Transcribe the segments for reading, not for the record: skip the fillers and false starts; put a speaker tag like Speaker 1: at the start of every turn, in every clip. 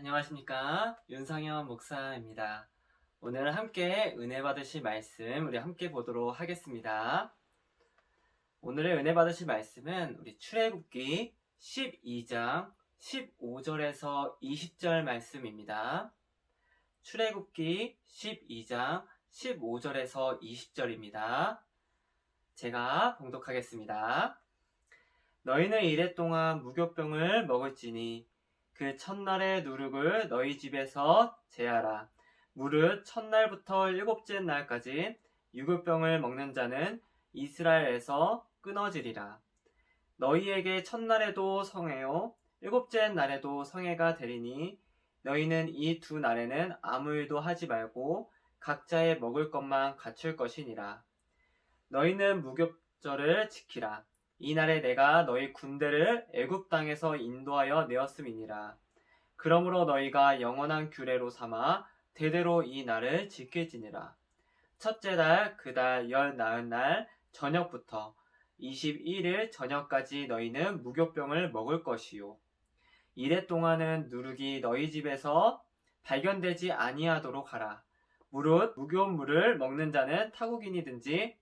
Speaker 1: 안녕하십니까? 윤상현 목사입니다. 오늘 함께 은혜 받으실 말씀 우리 함께 보도록 하겠습니다. 오늘의 은혜 받으실 말씀은 우리 출애굽기 12장 15절에서 20절 말씀입니다. 출애굽기 12장 15절에서 20절입니다. 제가 봉독하겠습니다. 너희는 이래 동안 무교병을 먹을지니 그 첫날의 누룩을 너희 집에서 제하라. 무릇 첫날부터 일곱째 날까지 유급병을 먹는 자는 이스라엘에서 끊어지리라. 너희에게 첫날에도 성회요 일곱째 날에도 성회가 되리니 너희는 이 두 날에는 아무 일도 하지 말고 각자의 먹을 것만 갖출 것이니라. 너희는 무교절을 지키라. 이날에 내가 너희 군대를 애굽 땅에서 인도하여 내었음이니라. 그러므로 너희가 영원한 규례로 삼아 대대로 이 날을 지킬지니라. 첫째 달 그 달 열 나흔 날 저녁부터 21일 저녁까지 너희는 무교병을 먹을 것이요. 이래 동안은 누룩이 너희 집에서 발견되지 아니하도록 하라. 무릇 무교물을 먹는 자는 타국인이든지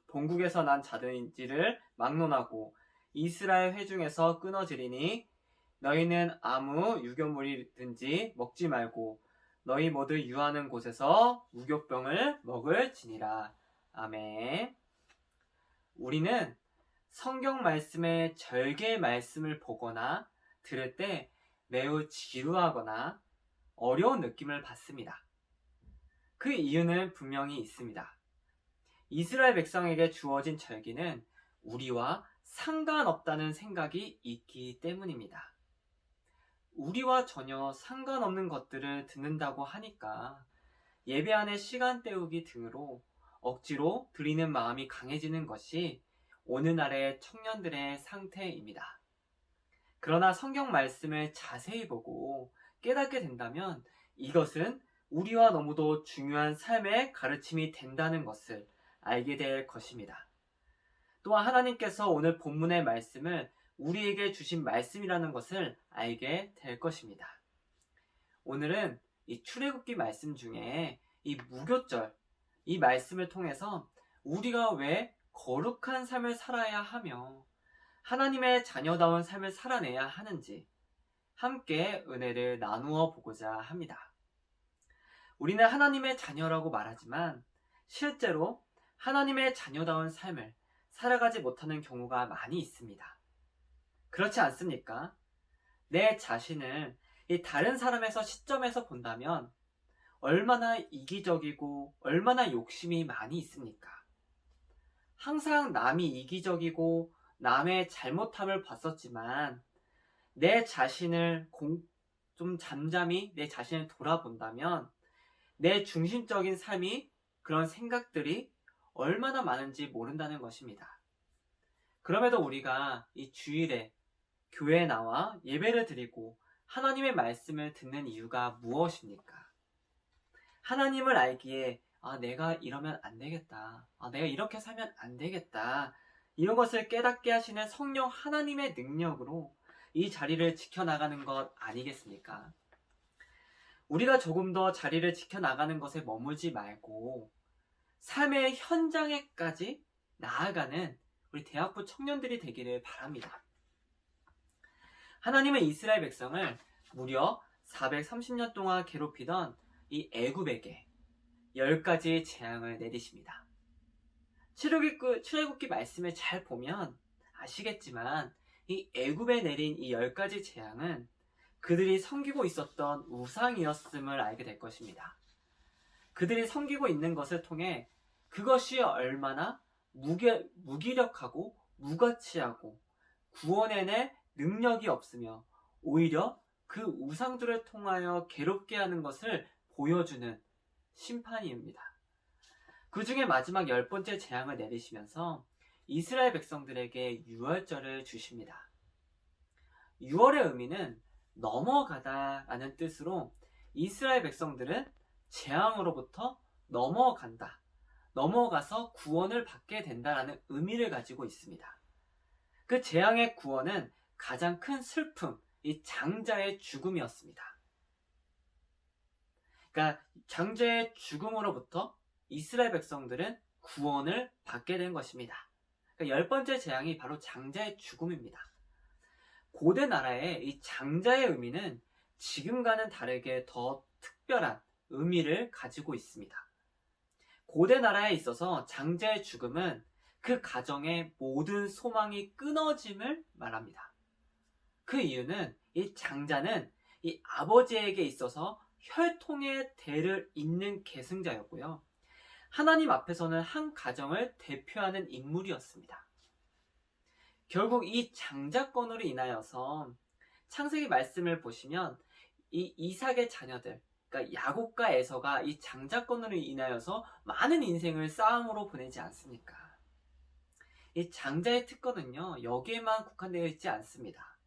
Speaker 1: 본국에서 난 자든지를 막론하고 이스라엘 회중에서 끊어지리니 너희는 아무 유교물이든지 먹지 말고 너희 모두 유하는 곳에서 무교병을 먹을지니라. 아멘. 우리는 성경 말씀의 절개 말씀을 보거나 들을 때 매우 지루하거나 어려운 느낌을 받습니다. 그 이유는 분명히 있습니다. 이스라엘 백성에게 주어진 절기는 우리와 상관없다는 생각이 있기 때문입니다. 우리와 전혀 상관없는 것들을 듣는다고 하니까 예배 안에 시간 때우기 등으로 억지로 드리는 마음이 강해지는 것이 오늘날의 청년들의 상태입니다. 그러나 성경 말씀을 자세히 보고 깨닫게 된다면 이것은 우리와 너무도 중요한 삶의 가르침이 된다는 것을 알게 될 것입니다. 또한 하나님께서 오늘 본문의 말씀을 우리에게 주신 말씀이라는 것을 알게 될 것입니다. 오늘은 이 출애굽기 말씀 중에 이 무교절, 이 말씀을 통해서 우리가 왜 거룩한 삶을 살아야 하며 하나님의 자녀다운 삶을 살아내야 하는지 함께 은혜를 나누어 보고자 합니다. 우리는 하나님의 자녀라고 말하지만 실제로 하나님의 자녀다운 삶을 살아가지 못하는 경우가 많이 있습니다. 그렇지 않습니까? 내 자신을 이 다른 사람에서 시점에서 본다면 얼마나 이기적이고 얼마나 욕심이 많이 있습니까? 항상 남이 이기적이고 남의 잘못함을 봤었지만 내 자신을 좀 잠잠히 내 자신을 돌아본다면 내 중심적인 삶이 그런 생각들이 얼마나 많은지 모른다는 것입니다. 그럼에도 우리가 이 주일에 교회에 나와 예배를 드리고 하나님의 말씀을 듣는 이유가 무엇입니까? 하나님을 알기에 내가 이러면 안 되겠다. 내가 이렇게 살면 안 되겠다. 이런 것을 깨닫게 하시는 성령 하나님의 능력으로 이 자리를 지켜나가는 것 아니겠습니까? 우리가 조금 더 자리를 지켜나가는 것에 머물지 말고 삶의 현장에까지 나아가는 우리 대학부 청년들이 되기를 바랍니다. 하나님은 이스라엘 백성을 무려 430년 동안 괴롭히던 이 애굽에게 10가지 재앙을 내리십니다. 출애굽기 말씀을 잘 보면 아시겠지만 이 애굽에 내린 이 10가지 재앙은 그들이 섬기고 있었던 우상이었음을 알게 될 것입니다. 그들이 섬기고 있는 것을 통해 그것이 얼마나 무기력하고 무가치하고 구원해낼 능력이 없으며 오히려 그 우상들을 통하여 괴롭게 하는 것을 보여주는 심판입니다. 그 중에 마지막 10번째 재앙을 내리시면서 이스라엘 백성들에게 유월절을 주십니다. 유월의 의미는 넘어가다 라는 뜻으로 이스라엘 백성들은 재앙으로부터 넘어간다, 넘어가서 구원을 받게 된다라는 의미를 가지고 있습니다. 그 재앙의 구원은 가장 큰 슬픔, 이 장자의 죽음이었습니다. 그러니까 장자의 죽음으로부터 이스라엘 백성들은 구원을 받게 된 것입니다. 그러니까 10번째 재앙이 바로 장자의 죽음입니다. 고대 나라의 이 장자의 의미는 지금과는 다르게 더 특별한 의미를 가지고 있습니다. 고대 나라에 있어서 장자의 죽음은 그 가정의 모든 소망이 끊어짐을 말합니다. 그 이유는 이 장자는 이 아버지에게 있어서 혈통의 대를 잇는 계승자였고요. 하나님 앞에서는 한 가정을 대표하는 인물이었습니다. 결국 이 장자권으로 인하여서 창세기 말씀을 보시면 이 이삭의 자녀들, 그러니까 야곱과 에서가 이 장자권으로 인하여서 많은 인생을 싸움으로 보내지 않습니까? 이 장자의 특권은요, 여기에만 국한되어 있지 않습니다.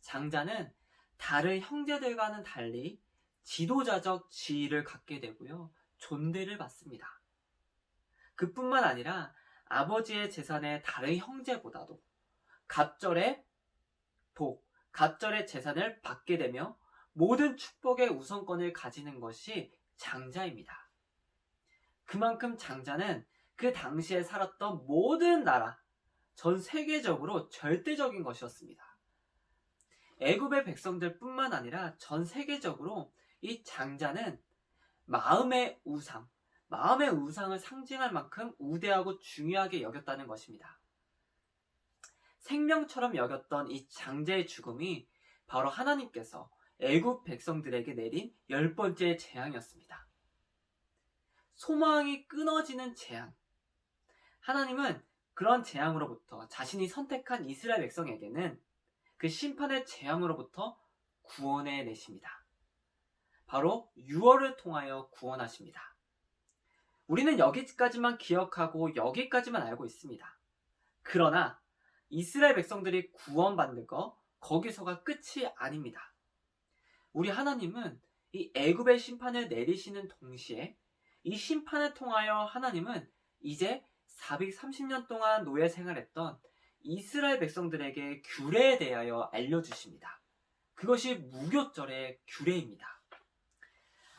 Speaker 1: 장자는 다른 형제들과는 달리 지도자적 지위를 갖게 되고요, 존대를 받습니다. 그뿐만 아니라 아버지의 재산의 다른 형제보다도 갑절의 갑절의 재산을 받게 되며 모든 축복의 우선권을 가지는 것이 장자입니다. 그만큼 장자는 그 당시에 살았던 모든 나라, 전 세계적으로 절대적인 것이었습니다. 애굽의 백성들 뿐만 아니라 전 세계적으로 이 장자는 마음의 우상을 상징할 만큼 우대하고 중요하게 여겼다는 것입니다. 생명처럼 여겼던 이 장자의 죽음이 바로 하나님께서 애굽 백성들에게 내린 10번째 재앙이었습니다. 소망이 끊어지는 재앙. 하나님은 그런 재앙으로부터 자신이 선택한 이스라엘 백성에게는 그 심판의 재앙으로부터 구원해 내십니다. 바로 유월을 통하여 구원하십니다. 우리는 여기까지만 기억하고 여기까지만 알고 있습니다. 그러나 이스라엘 백성들이 구원받는 거 거기서가 끝이 아닙니다. 우리 하나님은 이 애굽의 심판을 내리시는 동시에 이 심판을 통하여 하나님은 이제 430년 동안 노예 생활했던 이스라엘 백성들에게 규례에 대하여 알려주십니다. 그것이 무교절의 규례입니다.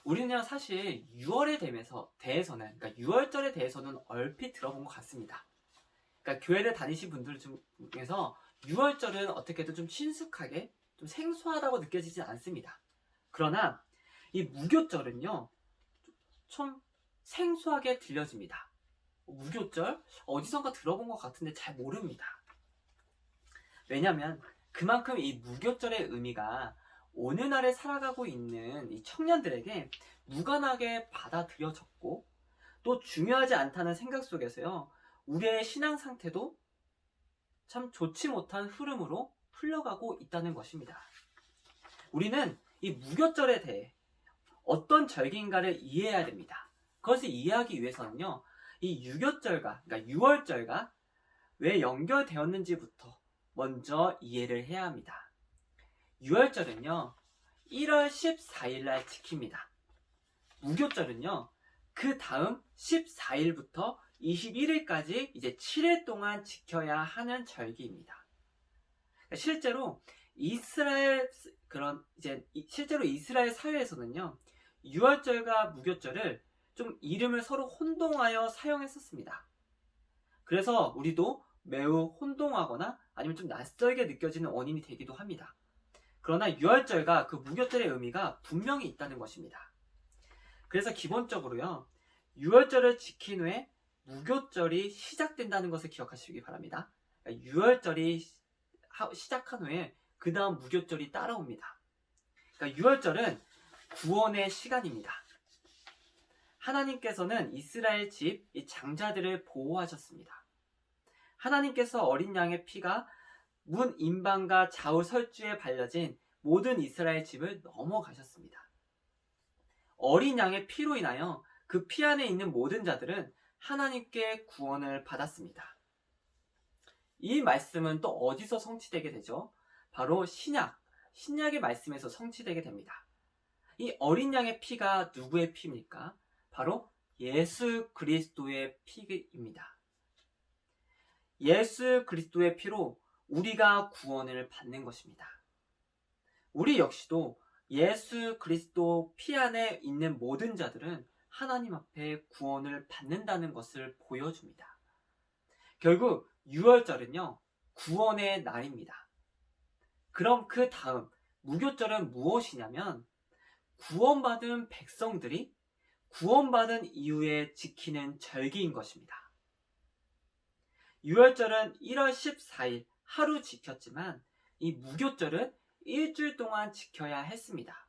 Speaker 1: 우리는 사실 6월에 대해서는, 그러니까 6월절에 대해서는 얼핏 들어본 것 같습니다. 그러니까 교회를 다니신 분들 중에서 6월절은 어떻게든 좀 친숙하게, 좀 생소하다고 느껴지진 않습니다. 그러나 이 무교절은요, 좀 생소하게 들려집니다. 무교절? 어디선가 들어본 것 같은데 잘 모릅니다. 왜냐하면 그만큼 이 무교절의 의미가 오늘날에 살아가고 있는 이 청년들에게 무관하게 받아들여졌고 또 중요하지 않다는 생각 속에서요, 우리의 신앙 상태도 참 좋지 못한 흐름으로 흘러가고 있다는 것입니다. 우리는 이 무교절에 대해 어떤 절기인가를 이해해야 됩니다. 그것을 이해하기 위해서는요, 이 유교절과, 그러니까 6월절과 왜 연결되었는지부터 먼저 이해를 해야 합니다. 6월절은요, 1월 14일 날 지킵니다. 무교절은요, 그 다음 14일부터 21일까지 이제 7일 동안 지켜야 하는 절기입니다. 실제로 이스라엘 사회에서는요, 6월절과 무교절을 좀 이름을 서로 혼동하여 사용했었습니다. 그래서 우리도 매우 혼동하거나 아니면 좀 낯설게 느껴지는 원인이 되기도 합니다. 그러나 6월절과 그 무교절의 의미가 분명히 있다는 것입니다. 그래서 기본적으로요, 6월절을 지킨 후에 무교절이 시작된다는 것을 기억하시기 바랍니다. 6월절이 시작한 후에 그 다음 무교절이 따라옵니다. 그러니까 6월절은 구원의 시간입니다. 하나님께서는 이스라엘 집 이 장자들을 보호하셨습니다. 하나님께서 어린 양의 피가 문 임방과 좌우 설주에 발려진 모든 이스라엘 집을 넘어가셨습니다. 어린 양의 피로 인하여 그 피 안에 있는 모든 자들은 하나님께 구원을 받았습니다. 이 말씀은 또 어디서 성취되게 되죠? 바로 신약의 말씀에서 성취되게 됩니다. 이 어린 양의 피가 누구의 피입니까? 바로 예수 그리스도의 피입니다. 예수 그리스도의 피로 우리가 구원을 받는 것입니다. 우리 역시도 예수 그리스도 피 안에 있는 모든 자들은 하나님 앞에 구원을 받는다는 것을 보여줍니다. 결국 유월절은요, 구원의 날입니다. 그럼 그 다음 무교절은 무엇이냐면 구원받은 백성들이 구원받은 이후에 지키는 절기인 것입니다. 유월절은 1월 14일 하루 지켰지만 이 무교절은 일주일 동안 지켜야 했습니다.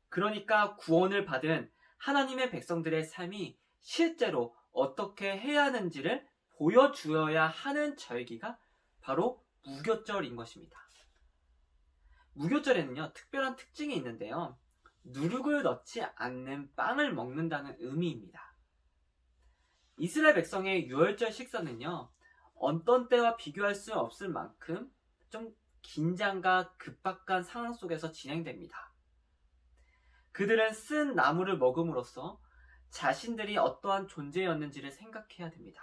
Speaker 1: 그러니까 구원을 받은 하나님의 백성들의 삶이 실제로 어떻게 해야 하는지를 보여주어야 하는 절기가 바로 무교절인 것입니다. 무교절에는요, 특별한 특징이 있는데요. 누룩을 넣지 않는 빵을 먹는다는 의미입니다. 이스라엘 백성의 유월절 식사는요, 어떤 때와 비교할 수 없을 만큼 좀 긴장과 급박한 상황 속에서 진행됩니다. 그들은 쓴 나물을 먹음으로써 자신들이 어떠한 존재였는지를 생각해야 됩니다.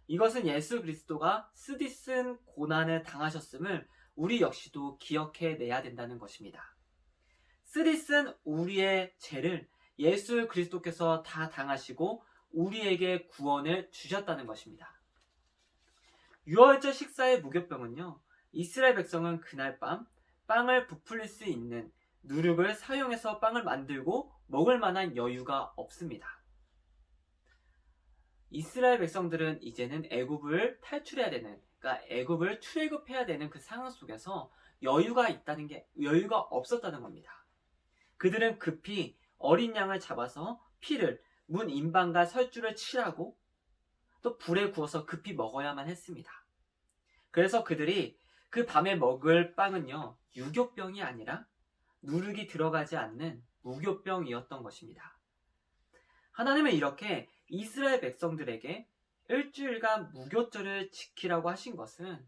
Speaker 1: 이것은 예수 그리스도가 쓰디쓴 고난을 당하셨음을 우리 역시도 기억해내야 된다는 것입니다. 쓰디쓴 우리의 죄를 예수 그리스도께서 다 당하시고 우리에게 구원을 주셨다는 것입니다. 유월절 식사의 무교병은요, 이스라엘 백성은 그날 밤 빵을 부풀릴 수 있는 누룩을 사용해서 빵을 만들고 먹을 만한 여유가 없습니다. 이스라엘 백성들은 이제는 애굽을 탈출해야 되는, 그러니까 애굽을 출애굽해야 되는 그 상황 속에서 여유가 없었다는 겁니다. 그들은 급히 어린 양을 잡아서 피를 문 임방과 설주를 칠하고 또 불에 구워서 급히 먹어야만 했습니다. 그래서 그들이 그 밤에 먹을 빵은요, 유교병이 아니라 누룩이 들어가지 않는 무교병이었던 것입니다. 하나님은 이렇게 이스라엘 백성들에게 일주일간 무교절을 지키라고 하신 것은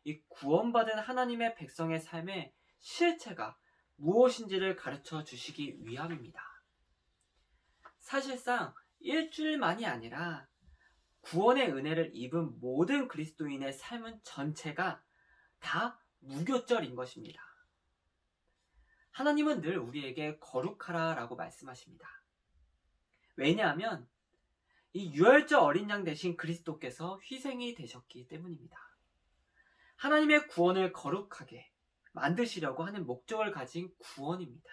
Speaker 1: 이 구원받은 하나님의 백성의 삶의 실체가 무엇인지를 가르쳐 주시기 위함입니다. 사실상 일주일만이 아니라 구원의 은혜를 입은 모든 그리스도인의 삶은 전체가 다 무교절인 것입니다. 하나님은 늘 우리에게 거룩하라 라고 말씀하십니다. 왜냐하면 이 유월절 어린 양 대신 그리스도께서 희생이 되셨기 때문입니다. 하나님의 구원을 거룩하게 만드시려고 하는 목적을 가진 구원입니다.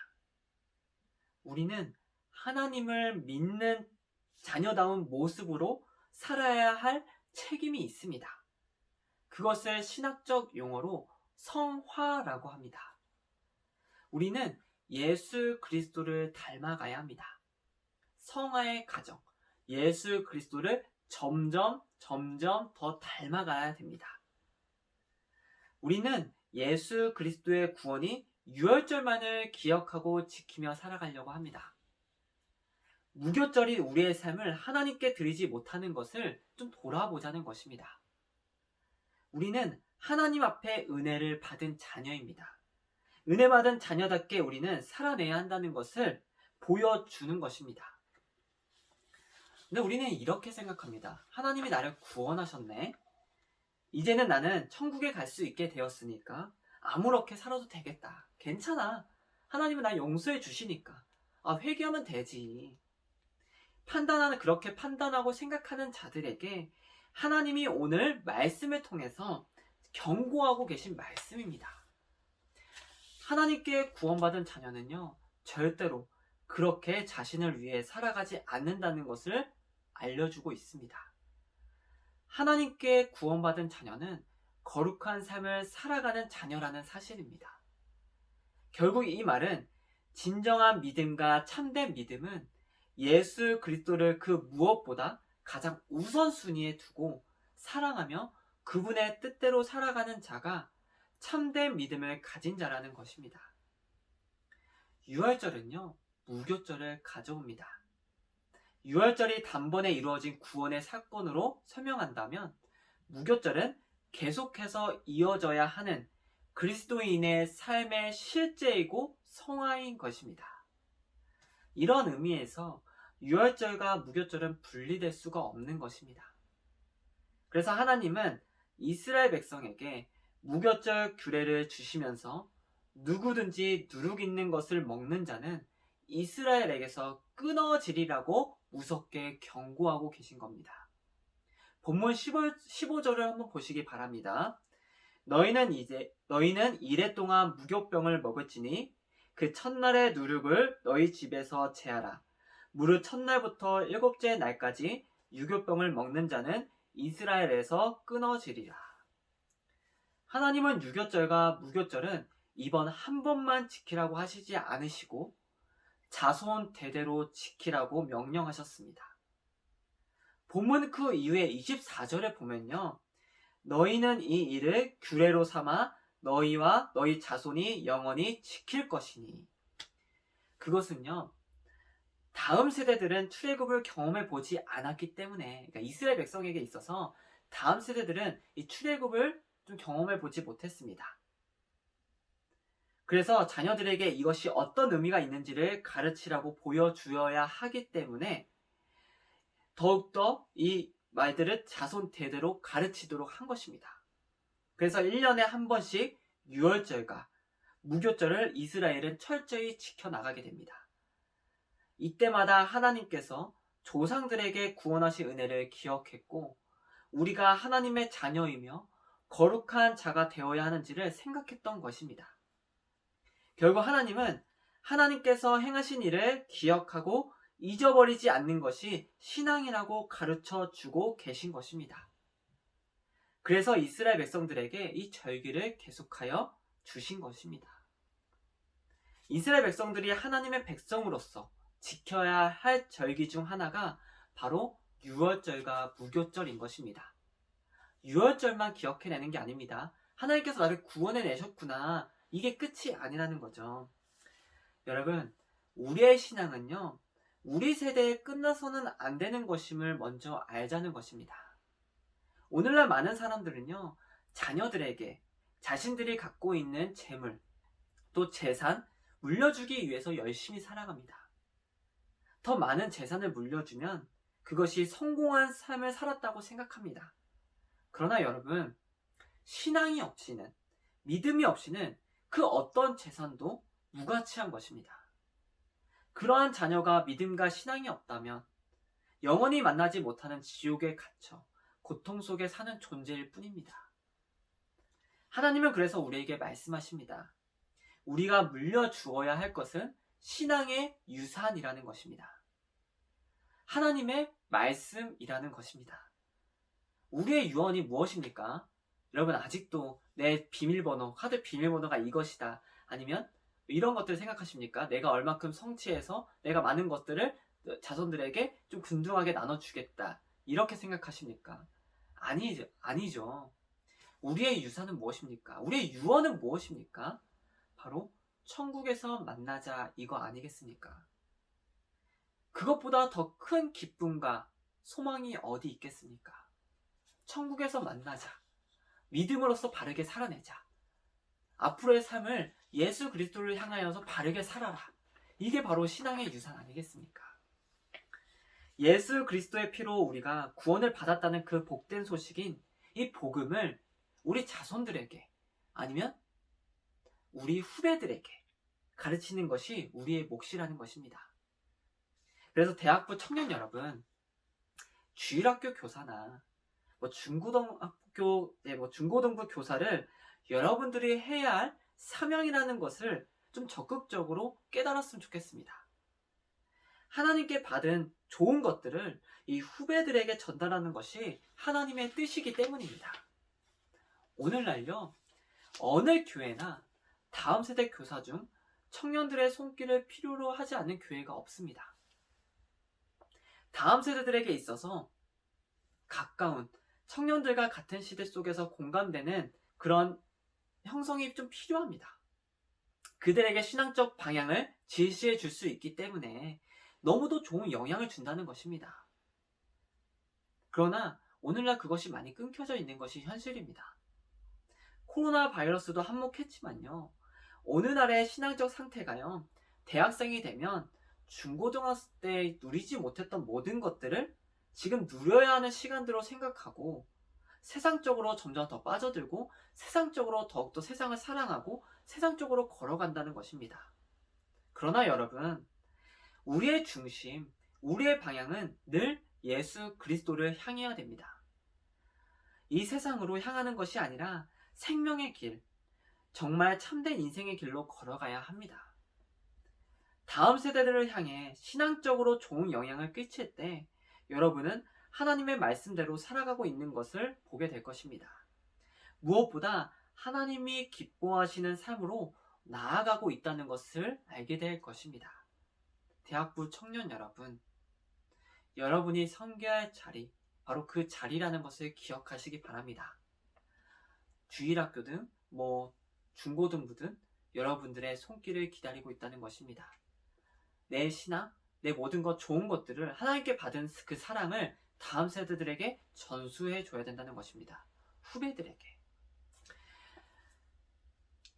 Speaker 1: 우리는 하나님을 믿는 자녀다운 모습으로 살아야 할 책임이 있습니다. 그것을 신학적 용어로 성화라고 합니다. 우리는 예수 그리스도를 닮아가야 합니다. 성화의 과정, 예수 그리스도를 점점 더 닮아가야 됩니다. 우리는 예수 그리스도의 구원이 유월절만을 기억하고 지키며 살아가려고 합니다. 무교절이 우리의 삶을 하나님께 드리지 못하는 것을 좀 돌아보자는 것입니다. 우리는 하나님 앞에 은혜를 받은 자녀입니다. 은혜 받은 자녀답게 우리는 살아내야 한다는 것을 보여주는 것입니다. 근데 우리는 이렇게 생각합니다. 하나님이 나를 구원하셨네. 이제는 나는 천국에 갈 수 있게 되었으니까 아무렇게 살아도 되겠다. 괜찮아. 하나님은 날 용서해 주시니까. 회개하면 되지. 그렇게 판단하고 생각하는 자들에게 하나님이 오늘 말씀을 통해서 경고하고 계신 말씀입니다. 하나님께 구원받은 자녀는요, 절대로 그렇게 자신을 위해 살아가지 않는다는 것을 알려주고 있습니다. 하나님께 구원받은 자녀는 거룩한 삶을 살아가는 자녀라는 사실입니다. 결국 이 말은 진정한 믿음과 참된 믿음은 예수 그리스도를 그 무엇보다 가장 우선순위에 두고 사랑하며 그분의 뜻대로 살아가는 자가 참된 믿음을 가진 자라는 것입니다. 유월절은요, 무교절을 가져옵니다. 유월절이 단번에 이루어진 구원의 사건으로 설명한다면 무교절은 계속해서 이어져야 하는 그리스도인의 삶의 실제이고 성화인 것입니다. 이런 의미에서 유월절과 무교절은 분리될 수가 없는 것입니다. 그래서 하나님은 이스라엘 백성에게 무교절 규례를 주시면서 누구든지 누룩 있는 것을 먹는 자는 이스라엘에게서 끊어지리라고 무섭게 경고하고 계신 겁니다. 본문 15절을 한번 보시기 바랍니다. 너희는 이래 동안 무교병을 먹을지니 그 첫날의 누룩을 너희 집에서 제하라. 무릇 첫날부터 일곱째 날까지 유교병을 먹는 자는 이스라엘에서 끊어지리라. 하나님은 유교절과 무교절은 이번 한 번만 지키라고 하시지 않으시고 자손 대대로 지키라고 명령하셨습니다. 본문 그 이후에 24절에 보면요. 너희는 이 일을 규례로 삼아 너희와 너희 자손이 영원히 지킬 것이니. 그것은요. 다음 세대들은 출애굽을 경험해 보지 않았기 때문에, 그러니까 이스라엘 백성에게 있어서 다음 세대들은 이 출애굽을 좀 경험해 보지 못했습니다. 그래서 자녀들에게 이것이 어떤 의미가 있는지를 가르치라고 보여주어야 하기 때문에 더욱더 이 말들을 자손 대대로 가르치도록 한 것입니다. 그래서 1년에 한 번씩 유월절과 무교절을 이스라엘은 철저히 지켜나가게 됩니다. 이때마다 하나님께서 조상들에게 구원하신 은혜를 기억했고 우리가 하나님의 자녀이며 거룩한 자가 되어야 하는지를 생각했던 것입니다. 결국 하나님은 하나님께서 행하신 일을 기억하고 잊어버리지 않는 것이 신앙이라고 가르쳐 주고 계신 것입니다. 그래서 이스라엘 백성들에게 이 절기를 계속하여 주신 것입니다. 이스라엘 백성들이 하나님의 백성으로서 지켜야 할 절기 중 하나가 바로 유월절과 무교절인 것입니다. 유월절만 기억해내는 게 아닙니다. 하나님께서 나를 구원해내셨구나. 이게 끝이 아니라는 거죠. 여러분, 우리의 신앙은요. 우리 세대에 끝나서는 안 되는 것임을 먼저 알자는 것입니다. 오늘날 많은 사람들은요. 자녀들에게 자신들이 갖고 있는 재물, 또 재산, 물려주기 위해서 열심히 살아갑니다. 더 많은 재산을 물려주면 그것이 성공한 삶을 살았다고 생각합니다. 그러나 여러분, 신앙이 없이는, 믿음이 없이는 그 어떤 재산도 무가치한 것입니다. 그러한 자녀가 믿음과 신앙이 없다면 영원히 만나지 못하는 지옥에 갇혀 고통 속에 사는 존재일 뿐입니다. 하나님은 그래서 우리에게 말씀하십니다. 우리가 물려주어야 할 것은 신앙의 유산이라는 것입니다. 하나님의 말씀이라는 것입니다. 우리의 유언이 무엇입니까? 여러분 아직도 내 비밀번호, 카드 비밀번호가 이것이다. 아니면 이런 것들을 생각하십니까? 내가 얼마큼 성취해서 내가 많은 것들을 자손들에게 좀 균등하게 나눠주겠다. 이렇게 생각하십니까? 아니죠. 우리의 유산은 무엇입니까? 우리의 유언은 무엇입니까? 바로 천국에서 만나자 이거 아니겠습니까? 그것보다 더 큰 기쁨과 소망이 어디 있겠습니까? 천국에서 만나자. 믿음으로써 바르게 살아내자. 앞으로의 삶을 예수 그리스도를 향하여서 바르게 살아라. 이게 바로 신앙의 유산 아니겠습니까? 예수 그리스도의 피로 우리가 구원을 받았다는 그 복된 소식인 이 복음을 우리 자손들에게 아니면 우리 후배들에게 가르치는 것이 우리의 몫이라는 것입니다. 그래서 대학부 청년 여러분, 주일학교 교사나 중고등부 교사를 여러분들이 해야 할 사명이라는 것을 좀 적극적으로 깨달았으면 좋겠습니다. 하나님께 받은 좋은 것들을 이 후배들에게 전달하는 것이 하나님의 뜻이기 때문입니다. 오늘날요, 어느 교회나 다음 세대 교사 중 청년들의 손길을 필요로 하지 않는 교회가 없습니다. 다음 세대들에게 있어서 가까운 청년들과 같은 시대 속에서 공감되는 그런 형성이 좀 필요합니다. 그들에게 신앙적 방향을 제시해 줄 수 있기 때문에 너무도 좋은 영향을 준다는 것입니다. 그러나 오늘날 그것이 많이 끊겨져 있는 것이 현실입니다. 코로나 바이러스도 한몫했지만요. 오늘날의 신앙적 상태가요. 대학생이 되면 중고등학생 때 누리지 못했던 모든 것들을 지금 누려야 하는 시간들로 생각하고 세상적으로 점점 더 빠져들고 세상적으로 더욱더 세상을 사랑하고 세상적으로 걸어간다는 것입니다. 그러나 여러분, 우리의 중심, 우리의 방향은 늘 예수 그리스도를 향해야 됩니다. 이 세상으로 향하는 것이 아니라 생명의 길, 정말 참된 인생의 길로 걸어가야 합니다. 다음 세대들을 향해 신앙적으로 좋은 영향을 끼칠 때 여러분은 하나님의 말씀대로 살아가고 있는 것을 보게 될 것입니다. 무엇보다 하나님이 기뻐하시는 삶으로 나아가고 있다는 것을 알게 될 것입니다. 대학부 청년 여러분, 여러분이 섬겨야 할 자리, 바로 그 자리라는 것을 기억하시기 바랍니다. 주일학교든 중고등부든 여러분들의 손길을 기다리고 있다는 것입니다. 내 신앙, 내 모든 것 좋은 것들을 하나님께 받은 그 사랑을 다음 세대들에게 전수해 줘야 된다는 것입니다. 후배들에게.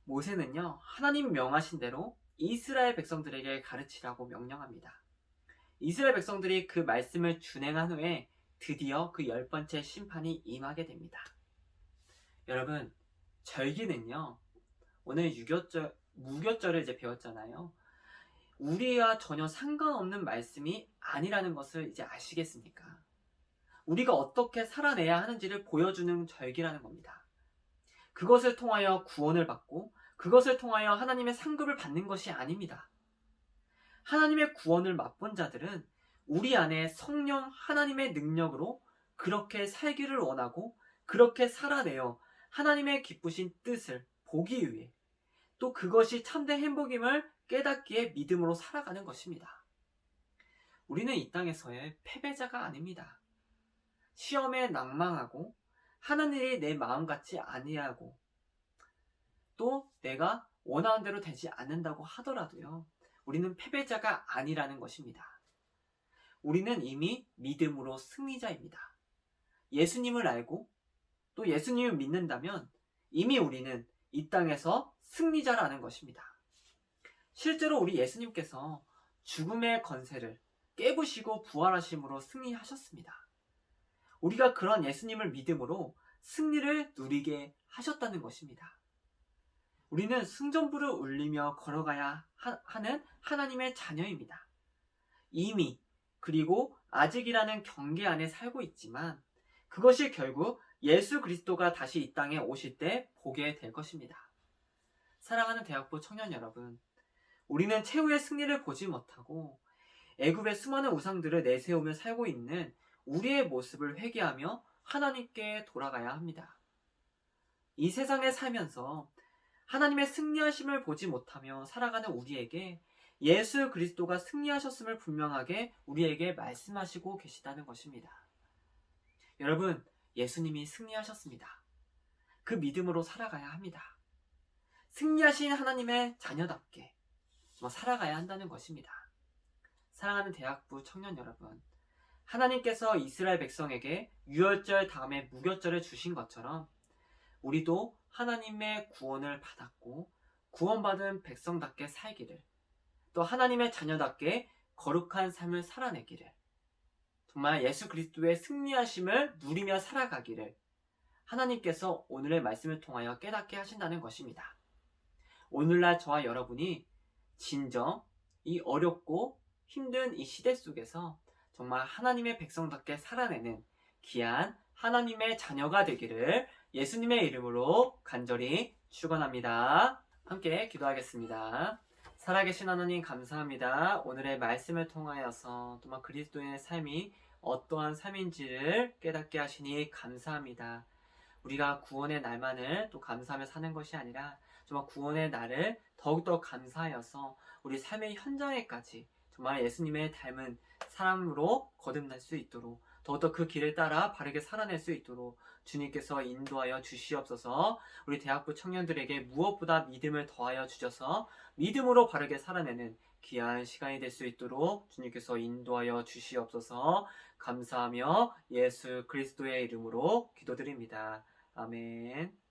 Speaker 1: 모세는요, 하나님 명하신 대로 이스라엘 백성들에게 가르치라고 명령합니다. 이스라엘 백성들이 그 말씀을 준행한 후에 드디어 그 10번째 심판이 임하게 됩니다. 여러분, 절기는요, 오늘 무교절을 이제 배웠잖아요. 우리와 전혀 상관없는 말씀이 아니라는 것을 이제 아시겠습니까? 우리가 어떻게 살아내야 하는지를 보여주는 절기라는 겁니다. 그것을 통하여 구원을 받고 그것을 통하여 하나님의 상급을 받는 것이 아닙니다. 하나님의 구원을 맛본 자들은 우리 안에 성령 하나님의 능력으로 그렇게 살기를 원하고 그렇게 살아내어 하나님의 기쁘신 뜻을 보기 위해 또 그것이 참된 행복임을 깨닫기에 믿음으로 살아가는 것입니다. 우리는 이 땅에서의 패배자가 아닙니다. 시험에 낭망하고 하는 일이 내 마음 같지 아니하고 또 내가 원하는 대로 되지 않는다고 하더라도요, 우리는 패배자가 아니라는 것입니다. 우리는 이미 믿음으로 승리자입니다. 예수님을 알고 또 예수님을 믿는다면 이미 우리는 이 땅에서 승리자라는 것입니다. 실제로 우리 예수님께서 죽음의 권세를 깨부시고 부활하심으로 승리하셨습니다. 우리가 그런 예수님을 믿음으로 승리를 누리게 하셨다는 것입니다. 우리는 승전부를 울리며 걸어가야 하는 하나님의 자녀입니다. 이미 그리고 아직이라는 경계 안에 살고 있지만 그것이 결국 예수 그리스도가 다시 이 땅에 오실 때 보게 될 것입니다. 사랑하는 대학부 청년 여러분, 우리는 최후의 승리를 보지 못하고 애굽의 수많은 우상들을 내세우며 살고 있는 우리의 모습을 회개하며 하나님께 돌아가야 합니다. 이 세상에 살면서 하나님의 승리하심을 보지 못하며 살아가는 우리에게 예수 그리스도가 승리하셨음을 분명하게 우리에게 말씀하시고 계시다는 것입니다. 여러분, 예수님이 승리하셨습니다. 그 믿음으로 살아가야 합니다. 승리하신 하나님의 자녀답게 살아가야 한다는 것입니다. 사랑하는 대학부 청년 여러분, 하나님께서 이스라엘 백성에게 유월절 다음에 무교절을 주신 것처럼 우리도 하나님의 구원을 받았고 구원받은 백성답게 살기를, 또 하나님의 자녀답게 거룩한 삶을 살아내기를, 정말 예수 그리스도의 승리하심을 누리며 살아가기를 하나님께서 오늘의 말씀을 통하여 깨닫게 하신다는 것입니다. 오늘날 저와 여러분이 진정 이 어렵고 힘든 이 시대 속에서 정말 하나님의 백성답게 살아내는 귀한 하나님의 자녀가 되기를 예수님의 이름으로 간절히 축원합니다. 함께 기도하겠습니다. 살아계신 하나님 감사합니다. 오늘의 말씀을 통하여서 정말 그리스도인의 삶이 어떠한 삶인지를 깨닫게 하시니 감사합니다. 우리가 구원의 날만을 또 감사하며 사는 것이 아니라 정말 구원의 날을 더욱더 감사하여서 우리 삶의 현장에까지 정말 예수님의 닮은 사람으로 거듭날 수 있도록 더욱더 그 길을 따라 바르게 살아낼 수 있도록 주님께서 인도하여 주시옵소서. 우리 대학부 청년들에게 무엇보다 믿음을 더하여 주셔서 믿음으로 바르게 살아내는 귀한 시간이 될 수 있도록 주님께서 인도하여 주시옵소서. 감사하며 예수 그리스도의 이름으로 기도드립니다. 아멘.